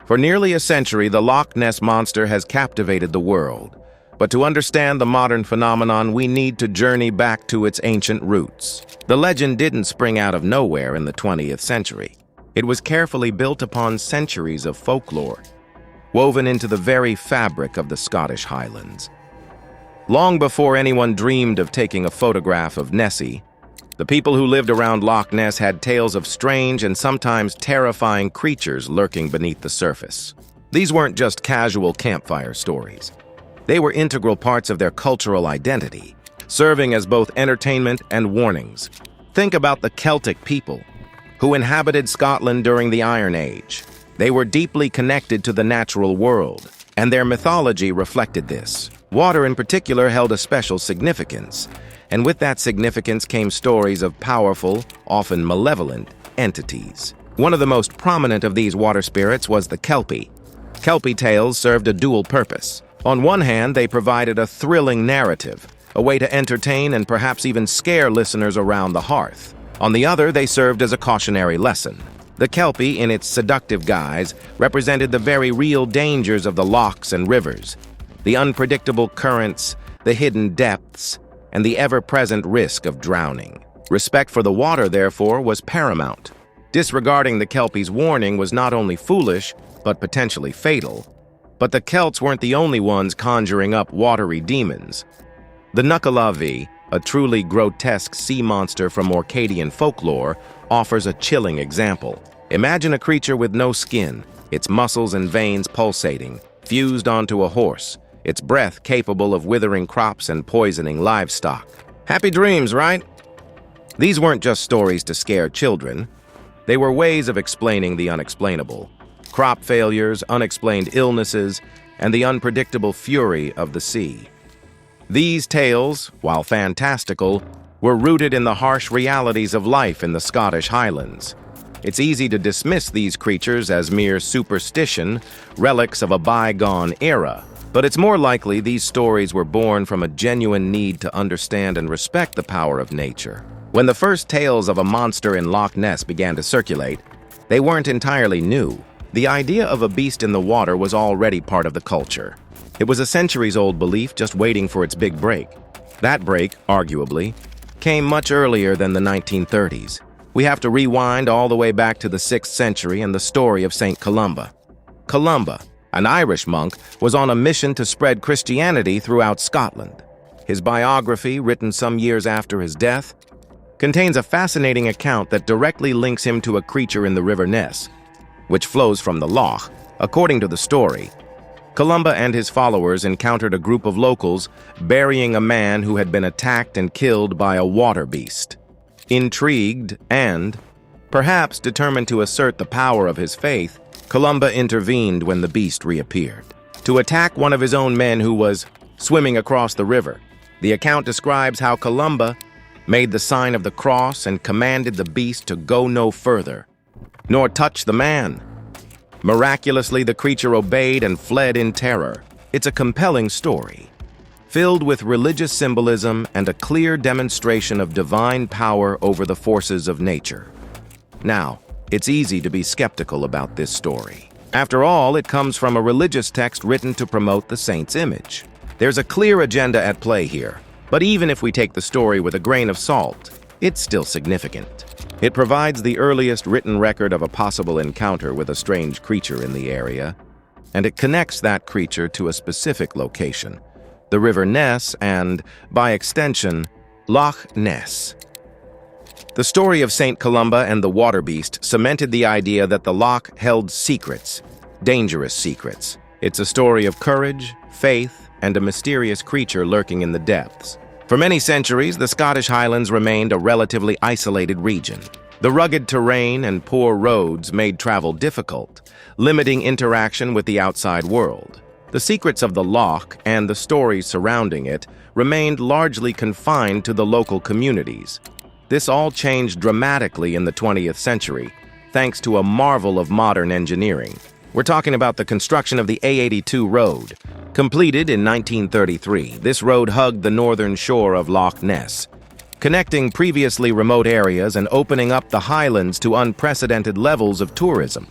For nearly a century, the Loch Ness Monster has captivated the world. But to understand the modern phenomenon, we need to journey back to its ancient roots. The legend didn't spring out of nowhere in the 20th century. It was carefully built upon centuries of folklore, woven into the very fabric of the Scottish Highlands. Long before anyone dreamed of taking a photograph of Nessie, the people who lived around Loch Ness had tales of strange and sometimes terrifying creatures lurking beneath the surface. These weren't just casual campfire stories. They were integral parts of their cultural identity, serving as both entertainment and warnings. Think about the Celtic people, who inhabited Scotland during the Iron Age. They were deeply connected to the natural world, and their mythology reflected this. Water in particular held a special significance, and with that significance came stories of powerful, often malevolent, entities. One of the most prominent of these water spirits was the Kelpie. Kelpie tales served a dual purpose. On one hand, they provided a thrilling narrative, a way to entertain and perhaps even scare listeners around the hearth. On the other, they served as a cautionary lesson. The Kelpie, in its seductive guise, represented the very real dangers of the lochs and rivers, the unpredictable currents, the hidden depths, and the ever-present risk of drowning. Respect for the water, therefore, was paramount. Disregarding the Kelpie's warning was not only foolish, but potentially fatal. But the Celts weren't the only ones conjuring up watery demons. The Nuckelavee, a truly grotesque sea monster from Orcadian folklore, offers a chilling example. Imagine a creature with no skin, its muscles and veins pulsating, fused onto a horse, its breath capable of withering crops and poisoning livestock. Happy dreams, right? These weren't just stories to scare children. They were ways of explaining the unexplainable. Crop failures, unexplained illnesses, and the unpredictable fury of the sea. These tales, while fantastical, were rooted in the harsh realities of life in the Scottish Highlands. It's easy to dismiss these creatures as mere superstition, relics of a bygone era, but it's more likely these stories were born from a genuine need to understand and respect the power of nature. When the first tales of a monster in Loch Ness began to circulate, they weren't entirely new. The idea of a beast in the water was already part of the culture. It was a centuries-old belief just waiting for its big break. That break, arguably, came much earlier than the 1930s. We have to rewind all the way back to the 6th century and the story of St. Columba. Columba, an Irish monk, was on a mission to spread Christianity throughout Scotland. His biography, written some years after his death, contains a fascinating account that directly links him to a creature in the River Ness, which flows from the loch. According to the story, Columba and his followers encountered a group of locals burying a man who had been attacked and killed by a water beast. Intrigued and, perhaps determined to assert the power of his faith, Columba intervened when the beast reappeared, to attack one of his own men who was swimming across the river. The account describes how Columba made the sign of the cross and commanded the beast to go no further, nor touch the man. Miraculously, the creature obeyed and fled in terror. It's a compelling story, filled with religious symbolism and a clear demonstration of divine power over the forces of nature. Now, it's easy to be skeptical about this story. After all, it comes from a religious text written to promote the saint's image. There's a clear agenda at play here, but even if we take the story with a grain of salt, it's still significant. It provides the earliest written record of a possible encounter with a strange creature in the area, and it connects that creature to a specific location, the River Ness and, by extension, Loch Ness. The story of St. Columba and the water beast cemented the idea that the loch held secrets, dangerous secrets. It's a story of courage, faith, and a mysterious creature lurking in the depths. For many centuries, the Scottish Highlands remained a relatively isolated region. The rugged terrain and poor roads made travel difficult, limiting interaction with the outside world. The secrets of the loch and the stories surrounding it remained largely confined to the local communities. This all changed dramatically in the 20th century, thanks to a marvel of modern engineering. We're talking about the construction of the A82 road. Completed in 1933, this road hugged the northern shore of Loch Ness, connecting previously remote areas and opening up the highlands to unprecedented levels of tourism.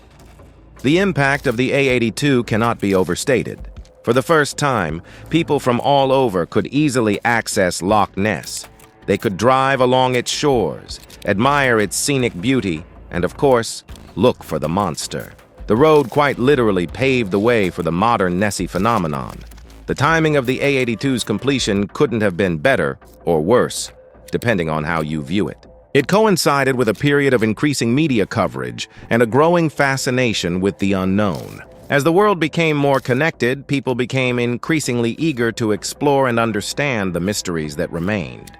The impact of the A82 cannot be overstated. For the first time, people from all over could easily access Loch Ness. They could drive along its shores, admire its scenic beauty, and of course, look for the monster. The road quite literally paved the way for the modern Nessie phenomenon. The timing of the A82's completion couldn't have been better or worse, depending on how you view it. It coincided with a period of increasing media coverage and a growing fascination with the unknown. As the world became more connected, people became increasingly eager to explore and understand the mysteries that remained.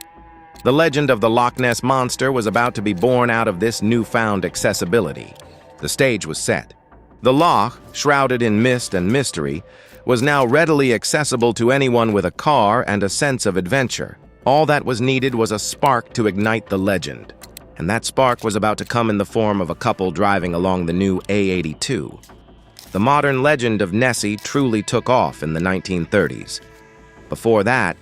The legend of the Loch Ness Monster was about to be born out of this newfound accessibility. The stage was set. The loch, shrouded in mist and mystery, was now readily accessible to anyone with a car and a sense of adventure. All that was needed was a spark to ignite the legend. And that spark was about to come in the form of a couple driving along the new A82. The modern legend of Nessie truly took off in the 1930s. Before that,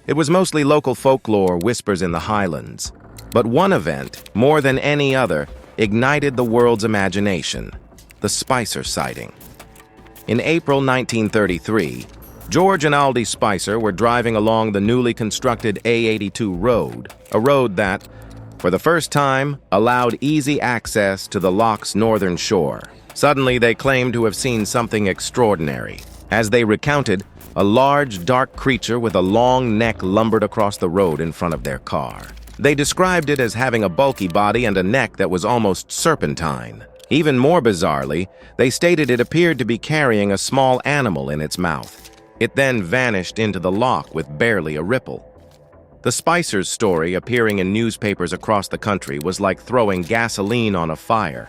it was mostly local folklore, whispers in the highlands. But one event, more than any other, ignited the world's imagination: the Spicer sighting. In April 1933, George and Aldi Spicer were driving along the newly constructed A82 road, a road that, for the first time, allowed easy access to the loch's northern shore. Suddenly, they claimed to have seen something extraordinary. As they recounted, a large, dark creature with a long neck lumbered across the road in front of their car. They described it as having a bulky body and a neck that was almost serpentine. Even more bizarrely, they stated it appeared to be carrying a small animal in its mouth. It then vanished into the loch with barely a ripple. The Spicer's story appearing in newspapers across the country was like throwing gasoline on a fire.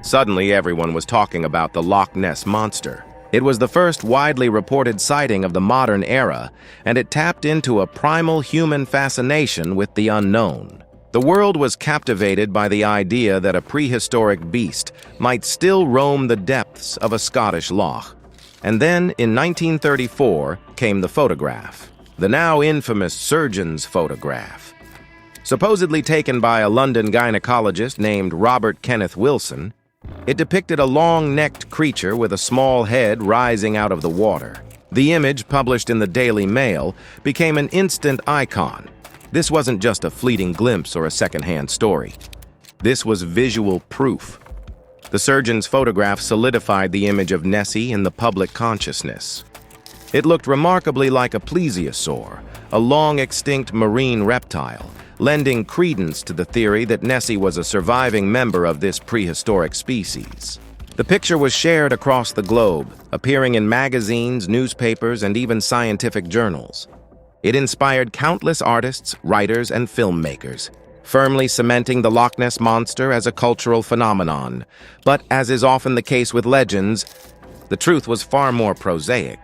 Suddenly, everyone was talking about the Loch Ness Monster. It was the first widely reported sighting of the modern era, and it tapped into a primal human fascination with the unknown. The world was captivated by the idea that a prehistoric beast might still roam the depths of a Scottish loch. And then, in 1934, came the photograph, the now infamous surgeon's photograph. Supposedly taken by a London gynecologist named Robert Kenneth Wilson, it depicted a long-necked creature with a small head rising out of the water. The image, published in the Daily Mail, became an instant icon. This wasn't just a fleeting glimpse or a second-hand story. This was visual proof. The surgeon's photograph solidified the image of Nessie in the public consciousness. It looked remarkably like a plesiosaur, a long-extinct marine reptile, lending credence to the theory that Nessie was a surviving member of this prehistoric species. The picture was shared across the globe, appearing in magazines, newspapers, and even scientific journals. It inspired countless artists, writers, and filmmakers, firmly cementing the Loch Ness Monster as a cultural phenomenon. But as is often the case with legends, the truth was far more prosaic.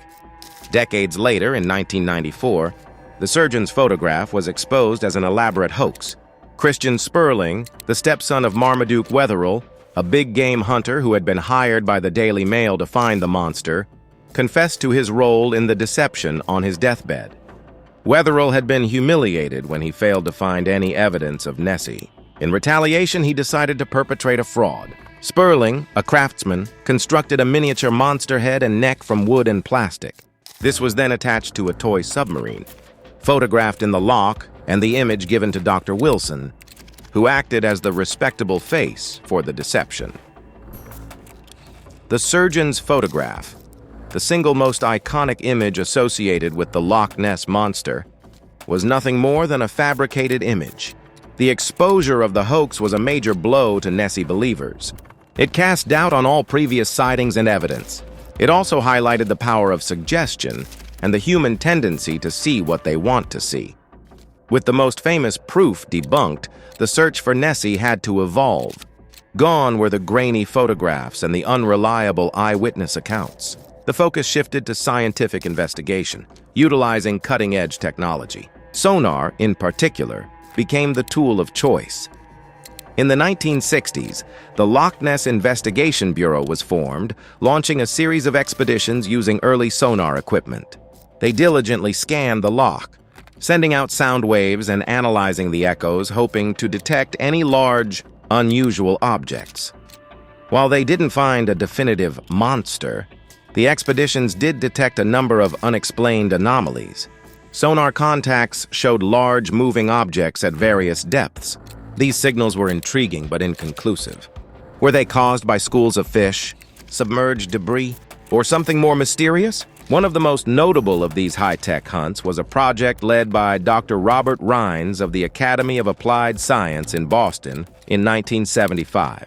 Decades later, in 1994, the surgeon's photograph was exposed as an elaborate hoax. Christian Sperling, the stepson of Marmaduke Wetherell, a big-game hunter who had been hired by the Daily Mail to find the monster, confessed to his role in the deception on his deathbed. Wetherell had been humiliated when he failed to find any evidence of Nessie. In retaliation, he decided to perpetrate a fraud. Sperling, a craftsman, constructed a miniature monster head and neck from wood and plastic. This was then attached to a toy submarine, photographed in the loch, and the image given to Dr. Wilson, who acted as the respectable face for the deception. The surgeon's photograph, the single most iconic image associated with the Loch Ness Monster, was nothing more than a fabricated image. The exposure of the hoax was a major blow to Nessie believers. It cast doubt on all previous sightings and evidence. It also highlighted the power of suggestion and the human tendency to see what they want to see. With the most famous proof debunked, the search for Nessie had to evolve. Gone were the grainy photographs and the unreliable eyewitness accounts. The focus shifted to scientific investigation, utilizing cutting-edge technology. Sonar, in particular, became the tool of choice. In the 1960s, the Loch Ness Investigation Bureau was formed, launching a series of expeditions using early sonar equipment. They diligently scanned the loch, sending out sound waves and analyzing the echoes, hoping to detect any large, unusual objects. While they didn't find a definitive monster, the expeditions did detect a number of unexplained anomalies. Sonar contacts showed large moving objects at various depths. These signals were intriguing but inconclusive. Were they caused by schools of fish, submerged debris, or something more mysterious? One of the most notable of these high-tech hunts was a project led by Dr. Robert Rines of the Academy of Applied Science in Boston in 1975.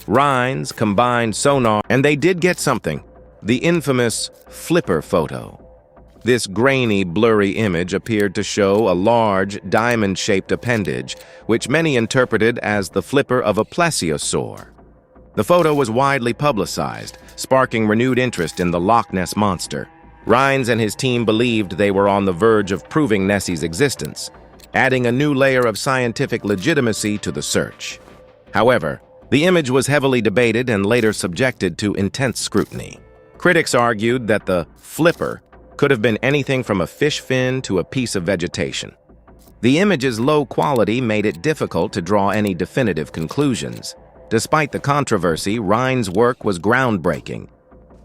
Rines combined sonar, and they did get something: the infamous flipper photo. This grainy, blurry image appeared to show a large, diamond-shaped appendage, which many interpreted as the flipper of a plesiosaur. The photo was widely publicized, sparking renewed interest in the Loch Ness Monster. Rines and his team believed they were on the verge of proving Nessie's existence, adding a new layer of scientific legitimacy to the search. However, the image was heavily debated and later subjected to intense scrutiny. Critics argued that the flipper could have been anything from a fish fin to a piece of vegetation. The image's low quality made it difficult to draw any definitive conclusions. Despite the controversy, Rines' work was groundbreaking.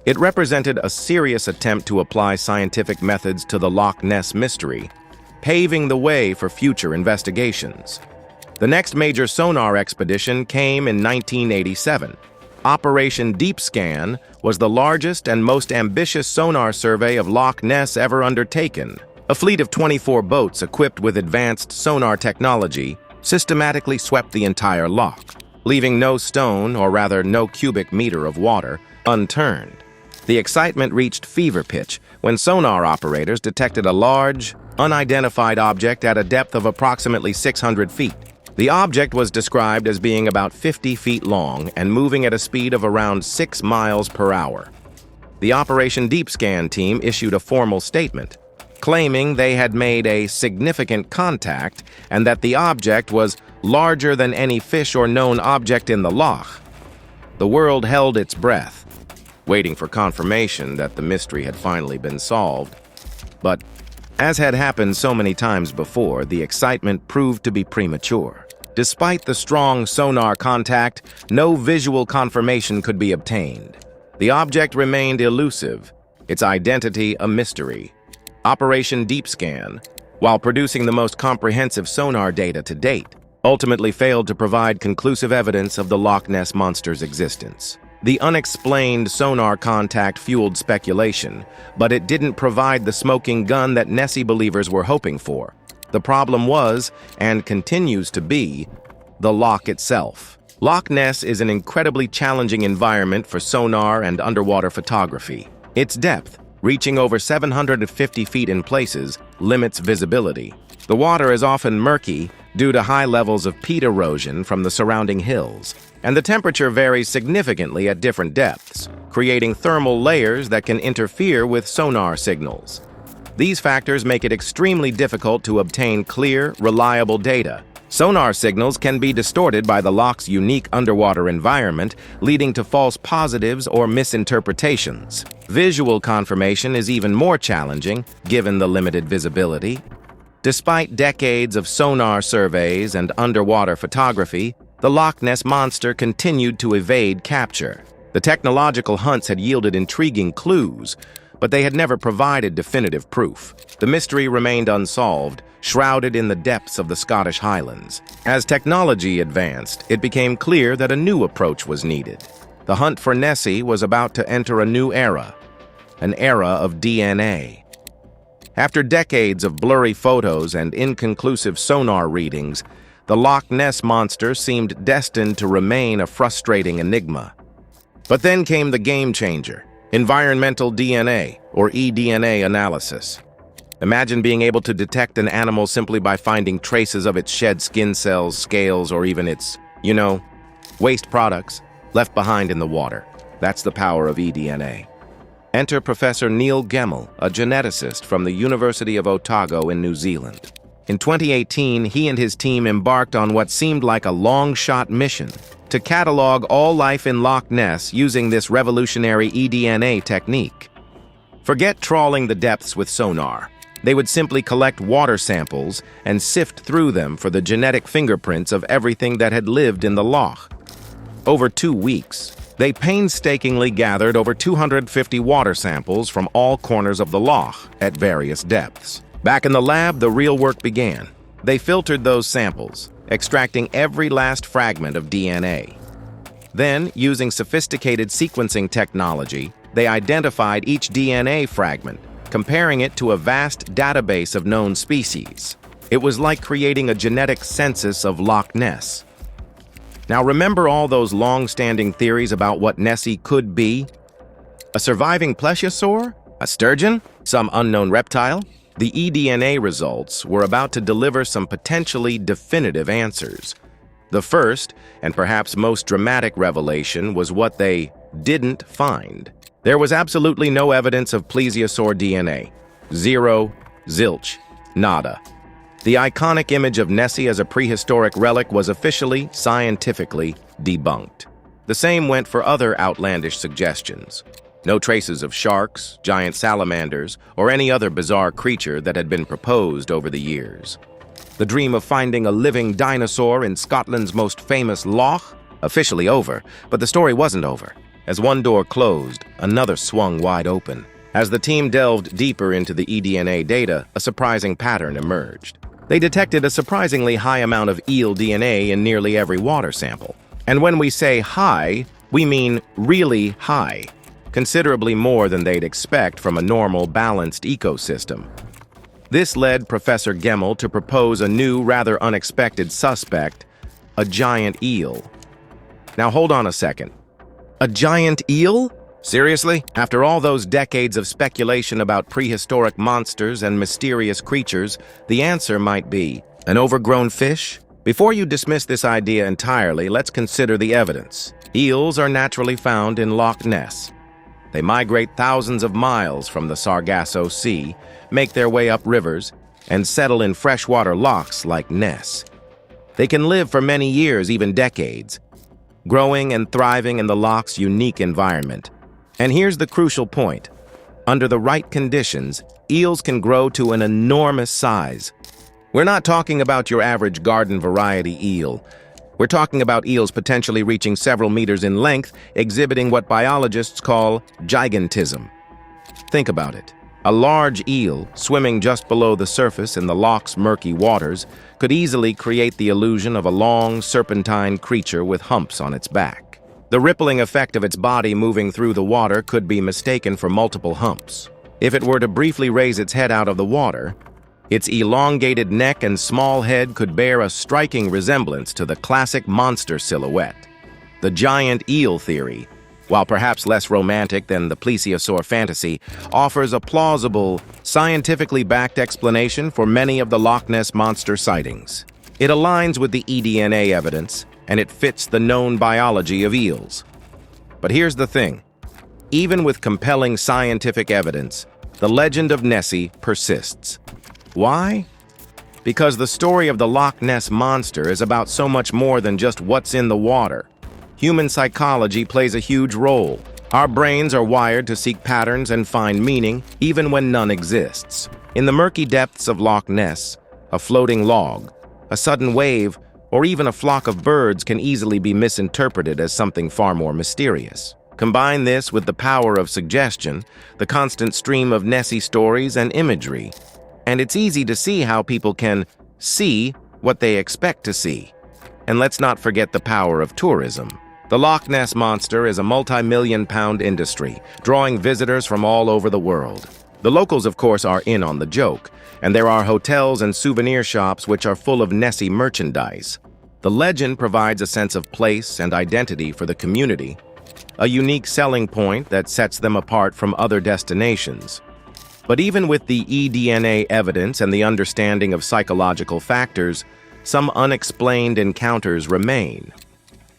It represented a serious attempt to apply scientific methods to the Loch Ness mystery, paving the way for future investigations. The next major sonar expedition came in 1987. Operation Deep Scan was the largest and most ambitious sonar survey of Loch Ness ever undertaken. A fleet of 24 boats equipped with advanced sonar technology systematically swept the entire loch, leaving no stone, or rather no cubic meter of water, unturned. The excitement reached fever pitch when sonar operators detected a large, unidentified object at a depth of approximately 600 feet. The object was described as being about 50 feet long and moving at a speed of around 6 miles per hour. The Operation Deep Scan team issued a formal statement, claiming they had made a significant contact and that the object was larger than any fish or known object in the loch. The world held its breath, waiting for confirmation that the mystery had finally been solved. But, as had happened so many times before, the excitement proved to be premature. Despite the strong sonar contact, no visual confirmation could be obtained. The object remained elusive, its identity a mystery. Operation Deep Scan, while producing the most comprehensive sonar data to date, ultimately failed to provide conclusive evidence of the Loch Ness Monster's existence. The unexplained sonar contact fueled speculation, but it didn't provide the smoking gun that Nessie believers were hoping for. The problem was, and continues to be, the loch itself. Loch Ness is an incredibly challenging environment for sonar and underwater photography. Its depth, reaching over 750 feet in places, limits visibility. The water is often murky due to high levels of peat erosion from the surrounding hills, and the temperature varies significantly at different depths, creating thermal layers that can interfere with sonar signals. These factors make it extremely difficult to obtain clear, reliable data. Sonar signals can be distorted by the loch's unique underwater environment, leading to false positives or misinterpretations. Visual confirmation is even more challenging, given the limited visibility. Despite decades of sonar surveys and underwater photography, the Loch Ness Monster continued to evade capture. The technological hunts had yielded intriguing clues, but they had never provided definitive proof. The mystery remained unsolved, shrouded in the depths of the Scottish Highlands. As technology advanced, it became clear that a new approach was needed. The hunt for Nessie was about to enter a new era, an era of DNA. After decades of blurry photos and inconclusive sonar readings, the Loch Ness Monster seemed destined to remain a frustrating enigma. But then came the game changer: environmental DNA, or eDNA analysis. Imagine being able to detect an animal simply by finding traces of its shed skin cells, scales, or even its, waste products left behind in the water. That's the power of eDNA. Enter Professor Neil Gemmell, a geneticist from the University of Otago in New Zealand. In 2018, he and his team embarked on what seemed like a long-shot mission to catalog all life in Loch Ness using this revolutionary eDNA technique. Forget trawling the depths with sonar. They would simply collect water samples and sift through them for the genetic fingerprints of everything that had lived in the loch. Over 2 weeks, They painstakingly gathered over 250 water samples from all corners of the loch at various depths. Back in the lab, the real work began. They filtered those samples, extracting every last fragment of DNA. Then, using sophisticated sequencing technology, they identified each DNA fragment, comparing it to a vast database of known species. It was like creating a genetic census of Loch Ness. Now remember all those long-standing theories about what Nessie could be? A surviving plesiosaur? A sturgeon? Some unknown reptile? The eDNA results were about to deliver some potentially definitive answers. The first, and perhaps most dramatic revelation, was what they didn't find. There was absolutely no evidence of plesiosaur DNA. Zero, zilch, nada. The iconic image of Nessie as a prehistoric relic was officially, scientifically, debunked. The same went for other outlandish suggestions. No traces of sharks, giant salamanders, or any other bizarre creature that had been proposed over the years. The dream of finding a living dinosaur in Scotland's most famous loch? Officially over, but the story wasn't over. As one door closed, another swung wide open. As the team delved deeper into the eDNA data, a surprising pattern emerged. They detected a surprisingly high amount of eel DNA in nearly every water sample. And when we say high, we mean really high, considerably more than they'd expect from a normal, balanced ecosystem. This led Professor Gemmell to propose a new, rather unexpected suspect, a giant eel. Now hold on a second. A giant eel? Seriously? After all those decades of speculation about prehistoric monsters and mysterious creatures, the answer might be an overgrown fish? Before you dismiss this idea entirely, let's consider the evidence. Eels are naturally found in Loch Ness. They migrate thousands of miles from the Sargasso Sea, make their way up rivers, and settle in freshwater lochs like Ness. They can live for many years, even decades, growing and thriving in the loch's unique environment. And here's the crucial point. Under the right conditions, eels can grow to an enormous size. We're not talking about your average garden variety eel. We're talking about eels potentially reaching several meters in length, exhibiting what biologists call gigantism. Think about it. A large eel, swimming just below the surface in the loch's murky waters, could easily create the illusion of a long, serpentine creature with humps on its back. The rippling effect of its body moving through the water could be mistaken for multiple humps. If it were to briefly raise its head out of the water, its elongated neck and small head could bear a striking resemblance to the classic monster silhouette. The giant eel theory, while perhaps less romantic than the plesiosaur fantasy, offers a plausible, scientifically backed explanation for many of the Loch Ness Monster sightings. It aligns with the eDNA evidence, and it fits the known biology of eels. But here's the thing. Even with compelling scientific evidence, the legend of Nessie persists. Why? Because the story of the Loch Ness Monster is about so much more than just what's in the water. Human psychology plays a huge role. Our brains are wired to seek patterns and find meaning, even when none exists. In the murky depths of Loch Ness, a floating log, a sudden wave, or even a flock of birds can easily be misinterpreted as something far more mysterious. Combine this with the power of suggestion, the constant stream of Nessie stories and imagery, and it's easy to see how people can see what they expect to see. And let's not forget the power of tourism. The Loch Ness Monster is a multi-million-pound industry, drawing visitors from all over the world. The locals, of course, are in on the joke, and there are hotels and souvenir shops which are full of Nessie merchandise. The legend provides a sense of place and identity for the community, a unique selling point that sets them apart from other destinations. But even with the eDNA evidence and the understanding of psychological factors, some unexplained encounters remain.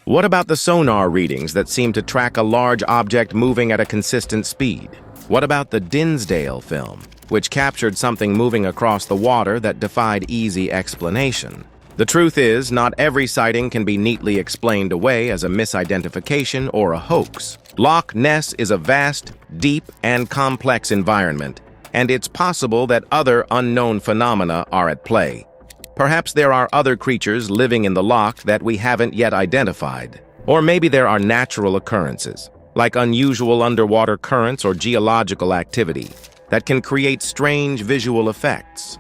What about the sonar readings that seem to track a large object moving at a consistent speed? What about the Dinsdale film, which captured something moving across the water that defied easy explanation? The truth is, not every sighting can be neatly explained away as a misidentification or a hoax. Loch Ness is a vast, deep, and complex environment, and it's possible that other unknown phenomena are at play. Perhaps there are other creatures living in the loch that we haven't yet identified. Or maybe there are natural occurrences, like unusual underwater currents or geological activity, that can create strange visual effects.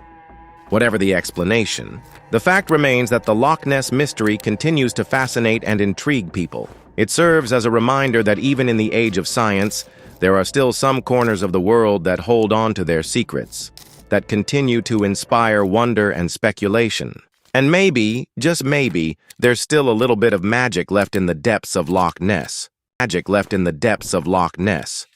Whatever the explanation, the fact remains that the Loch Ness mystery continues to fascinate and intrigue people. It serves as a reminder that even in the age of science, there are still some corners of the world that hold on to their secrets, that continue to inspire wonder and speculation. And maybe, just maybe, there's still a little bit of magic left in the depths of Loch Ness. Magic left in the depths of Loch Ness.